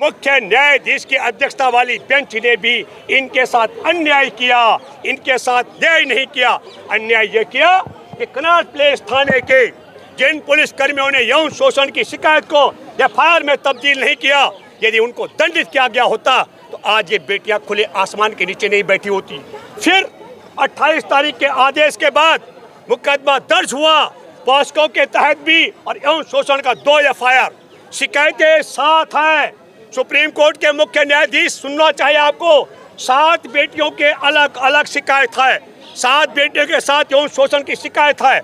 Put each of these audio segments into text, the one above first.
मुख्य न्यायाधीश की अध्यक्षता वाली बेंच ने भी इनके साथ अन्याय किया, इनके साथ न्याय नहीं किया। अन्याय ये किया कि कनॉट प्लेस थाने के जिन पुलिस कर्मियों ने यौन शोषण की शिकायत को एफआईआर में तब्दील नहीं किया, यदि उनको दंडित किया गया होता तो आज ये बेटियां खुले आसमान के नीचे नहीं बैठी होती। फिर 28 तारीख के आदेश के बाद मुकदमा दर्ज हुआ पॉस्को के तहत भी, और यौन शोषण का 2 एफआईआर, शिकायतें 7 हैं। सुप्रीम कोर्ट के मुख्य न्यायाधीश, सुनना चाहिए आपको, 7 बेटियों के अलग अलग शिकायत है, 7 बेटियों के साथ यौन शोषण की शिकायत है।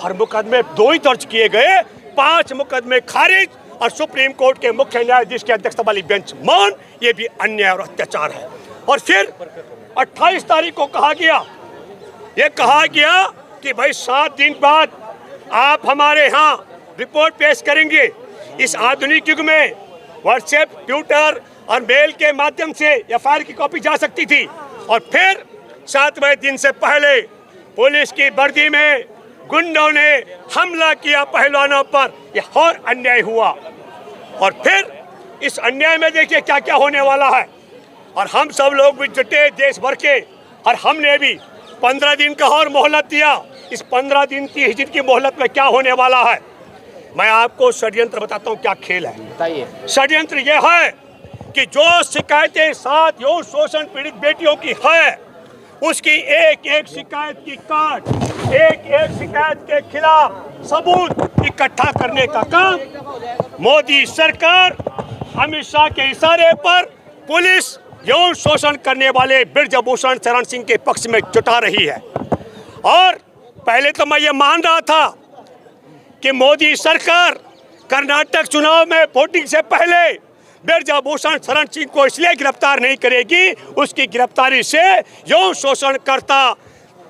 हर मुकदमे 2 ही दर्ज किए गए, 5 मुकदमे खारिज, और सुप्रीम कोर्ट के मुख्य न्यायाधीश की अध्यक्षता वाली बेंच मौन। ये भी अन्याय और अत्याचार है। और फिर 28 तारीख को कहा गया कि भाई 7 दिन बाद आप हमारे यहाँ रिपोर्ट पेश करेंगे। इस आधुनिक युग में व्हाट्सएप, ट्विटर और मेल के माध्यम से एफआईआर की कॉपी जा सकती थी। और फिर 7वें दिन से पहले पुलिस की वर्दी में गुंडों ने हमला किया पहलवानों पर। यह और अन्याय हुआ। और फिर इस अन्याय में देखिए क्या क्या होने वाला है। और हम सब लोग भी जुटे देश भर के, और हमने भी 15 दिन का और मोहलत दिया। इस 15 दिन की हिजरत की मोहलत में क्या होने वाला है, मैं आपको षड्यंत्र बताता हूँ क्या खेल है। बताइए। षड्यंत्र यह है कि जो शिकायतें 7 यौन शोषण पीड़ित बेटियों की है, उसकी एक एक शिकायत की काट, एक एक शिकायत के खिलाफ सबूत इकट्ठा करने का काम मोदी सरकार अमित शाह के इशारे पर पुलिस यौन शोषण करने वाले ब्रजभूषण शरण सिंह के पक्ष में जुटा रही है। और पहले तो मैं ये मान रहा था कि मोदी सरकार कर्नाटक चुनाव में वोटिंग से पहले ब्रजभूषण शरण सिंह को इसलिए गिरफ्तार नहीं करेगी, उसकी गिरफ्तारी से यौन शोषण करता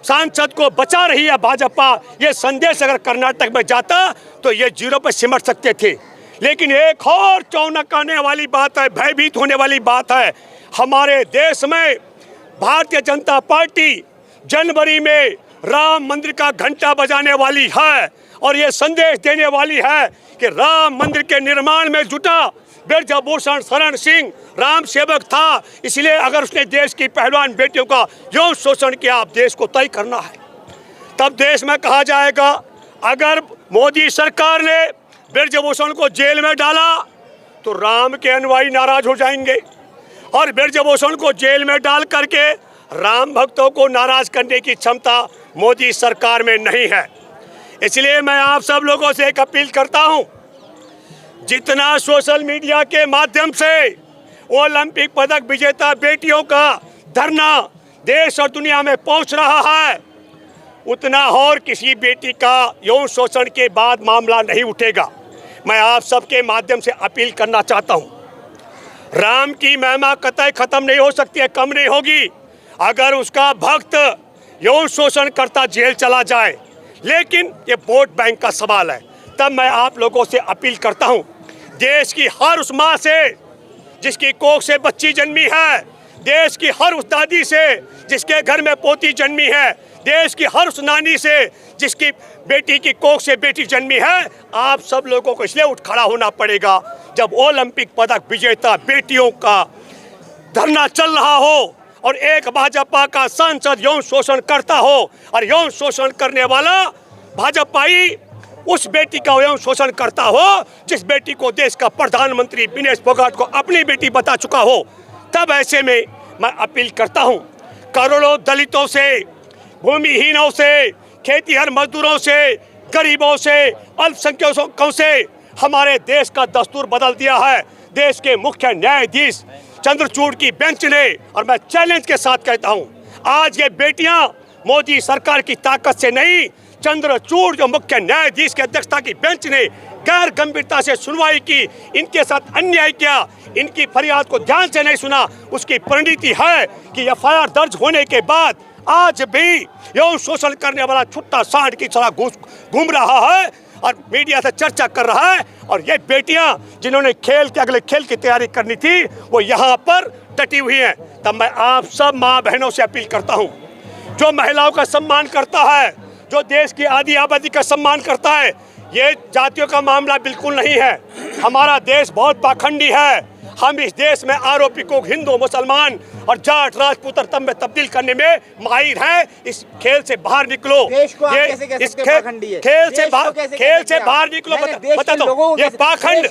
सांसद को बचा रही है भाजपा। ये संदेश अगर कर्नाटक में जाता तो ये 0 पर सिमट सकते थे। लेकिन एक और चौंकाने वाली बात है, भयभीत होने वाली बात है। हमारे देश में भारतीय जनता पार्टी जनवरी में राम मंदिर का घंटा बजाने वाली है और ये संदेश देने वाली है कि राम मंदिर के निर्माण में जुटा ब्रजभूषण शरण सिंह राम सेवक था, इसलिए अगर उसने देश की पहलवान बेटियों का यौन शोषण किया, आप देश को तय करना है। तब देश में कहा जाएगा अगर मोदी सरकार ने ब्रजभूषण को जेल में डाला तो राम के अनुयायी नाराज हो जाएंगे, और ब्रजभूषण को जेल में डाल करके राम भक्तों को नाराज करने की क्षमता मोदी सरकार में नहीं है। इसलिए मैं आप सब लोगों से एक अपील करता हूं, जितना सोशल मीडिया के माध्यम से ओलंपिक पदक विजेता बेटियों का धरना देश और दुनिया में पहुंच रहा है, उतना और किसी बेटी का यौन शोषण के बाद मामला नहीं उठेगा। मैं आप सबके माध्यम से अपील करना चाहता हूं, राम की महिमा कतई खत्म नहीं हो सकती है, कम नहीं होगी अगर उसका भक्त यौन शोषण करता जेल चला जाए। लेकिन ये वोट बैंक का सवाल है। तब मैं आप लोगों से अपील करता हूं, देश की हर उस माँ से जिसकी कोख से बच्ची जन्मी है, देश की हर उस दादी से जिसके घर में पोती जन्मी है, देश की हर उस नानी से जिसकी बेटी की कोख से बेटी जन्मी है, आप सब लोगों को इसलिए उठ खड़ा होना पड़ेगा जब ओलंपिक पदक विजेता बेटियों का धरना चल रहा हो और एक भाजपा का सांसद यौन शोषण करता हो, और यौन शोषण करने वाला भाजपाई उस बेटी का यौन शोषण करता हो जिस बेटी को देश का प्रधानमंत्री विनेश फोगाट को अपनी बेटी बता चुका हो। तब ऐसे में मैं अपील करता हूं, करोड़ों दलितों से, भूमिहीनों से, खेतीहर मजदूरों से, गरीबों से, अल्पसंख्यकों से हमारे देश का दस्तूर बदल दिया है देश के मुख्य न्यायाधीश चंद्रचूड़ की बेंच ने। और मैं चैलेंज के साथ कहता हूं, आज ये बेटियां मोदी सरकार की ताकत से नहीं, चंद्रचूड़ जो मुख्य न्यायाधीश की अध्यक्षता की बेंच ने गैर गंभीरता से सुनवाई की, इनके साथ अन्याय किया, इनकी फरियाद को ध्यान से नहीं सुना, उसकी परिणति है कि एफआईआर दर्ज होने के बाद आज भी यौन शोषण करने वाला छुट्टा सांड की तरह घूम रहा है और मीडिया से चर्चा कर रहा है। और ये बेटियां जिन्होंने खेल के अगले खेल की तैयारी करनी थी वो यहाँ पर डटी हुई हैं। तब मैं आप सब माँ बहनों से अपील करता हूँ, जो महिलाओं का सम्मान करता है, जो देश की आधी आबादी का सम्मान करता है, ये जातियों का मामला बिल्कुल नहीं है। हमारा देश बहुत पाखंडी है, हम इस देश में आरोपी को हिंदू मुसलमान और जाट राजपूत और तब में तब्दील करने में माहिर हैं। इस खेल से बाहर निकलो। देश को आप कैसे कह सकते हैं पाखंडी है? खेल से बाहर निकलो। बता दो ये पाखंड,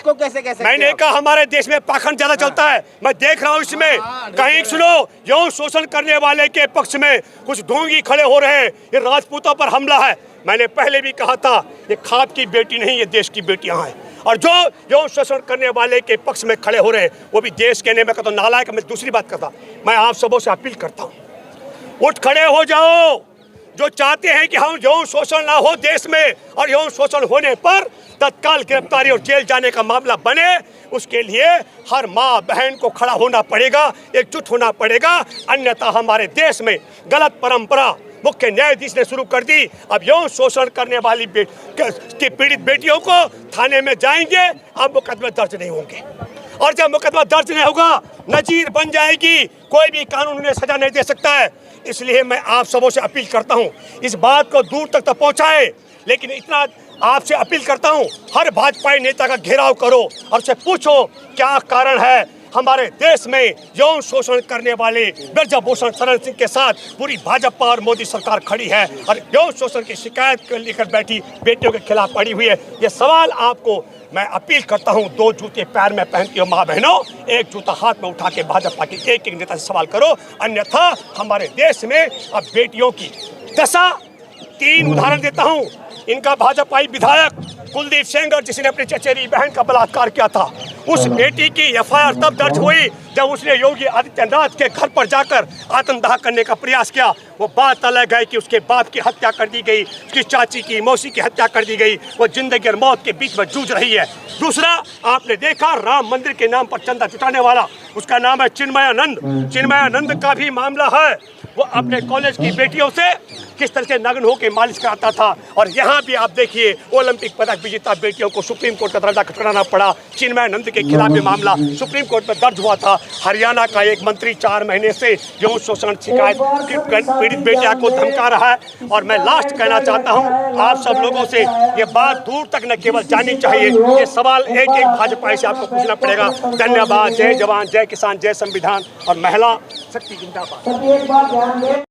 मैंने कहा हमारे देश में पाखंड ज्यादा चलता है। मैं देख रहा हूँ इसमें कहीं सुनो यौन शोषण करने वाले के पक्ष में कुछ ढोंगी खड़े हो रहे हैं। ये राजपूतों पर हमला है। मैंने पहले भी कहा था ये खाप की बेटी नहीं, ये देश की बेटियां हैं। और जो यौन शोषण करने वाले के पक्ष में खड़े हो रहे हैं वो भी देश के मैं कहता हूँ नालायक। मैं दूसरी बात करता, मैं आप सबों से अपील करता हूँ, उठ खड़े हो जाओ। जो चाहते हैं कि हम यौन शोषण ना हो देश में और यौन शोषण होने पर तत्काल गिरफ्तारी और जेल जाने का मामला बने, उसके लिए हर माँ बहन को खड़ा होना पड़ेगा, एकजुट होना पड़ेगा। अन्यथा हमारे देश में गलत परंपरा मुख्य न्यायाधीश ने शुरू कर दी। अब यौन शोषण करने वाली की पीड़ित बेटियों को थाने में जाएंगे, अब मुकदमे दर्ज नहीं होंगे। और जब मुकदमा दर्ज नहीं होगा नजीर बन जाएगी, कोई भी कानून उन्हें सजा नहीं दे सकता है। इसलिए मैं आप सबों से अपील करता हूं इस बात को दूर तक तो पहुंचाए, लेकिन इतना आपसे अपील करता हूं हर भाजपाई नेता का घेराव करो और उससे पूछो क्या कारण है हमारे देश में यौन शोषण करने वाले ब्रजभूषण शरण सिंह के साथ पूरी भाजपा और मोदी सरकार खड़ी है और यौन शोषण की शिकायत को लेकर बैठी बेटियों के खिलाफ पड़ी हुई है। ये सवाल आपको मैं अपील करता हूं, दो जूते पैर में पहनती हो माँ बहनों, एक जूता हाथ में उठा के भाजपा के एक नेता से सवाल करो। अन्यथा हमारे देश में अब बेटियों की दशा, 3 उदाहरण देता हूं। इनका भाजपाई विधायक कुलदीप सेंगर जिसने अपनी चचेरी बहन का बलात्कार किया था, उस बेटी की एफआईआर तब दर्ज हुई जब उसने योगी आदित्यनाथ के घर पर जाकर आत्मदाह करने का प्रयास किया। वो बात अलग है कि उसके बाप की हत्या कर दी गई, उसकी चाची की मौसी की हत्या कर दी गई। वो जिंदगी और मौत के बीच में जूझ रही है। दूसरा आपने देखा राम मंदिर के नाम पर चंदा जुटाने वाला, उसका नाम है चिन्मयानंद। चिन्मयानंद का भी मामला है। वो अपने कॉलेज की बेटियों से किस तरह से नग्न होकर मालिश कराता था। और यहाँ भी आप देखिए ओलंपिक पदक विजेता बेटियों को सुप्रीम कोर्ट का दरवाजा खटखटाना पड़ा। चिन्मयानंद के खिलाफ ये मामला सुप्रीम कोर्ट में दर्ज हुआ था। हरियाणा का एक मंत्री 4 महीने से यौन शोषण शिकायत पीड़ित बेटिया को धमका रहा है। और मैं लास्ट कहना चाहता हूँ आप सब लोगों से, ये बात दूर तक न केवल जानी चाहिए, ये सवाल एक एक भाजपाई से आपको पूछना पड़ेगा। धन्यवाद। जय जवान, जय किसान, जय संविधान और महिला शक्ति जिंदाबाद।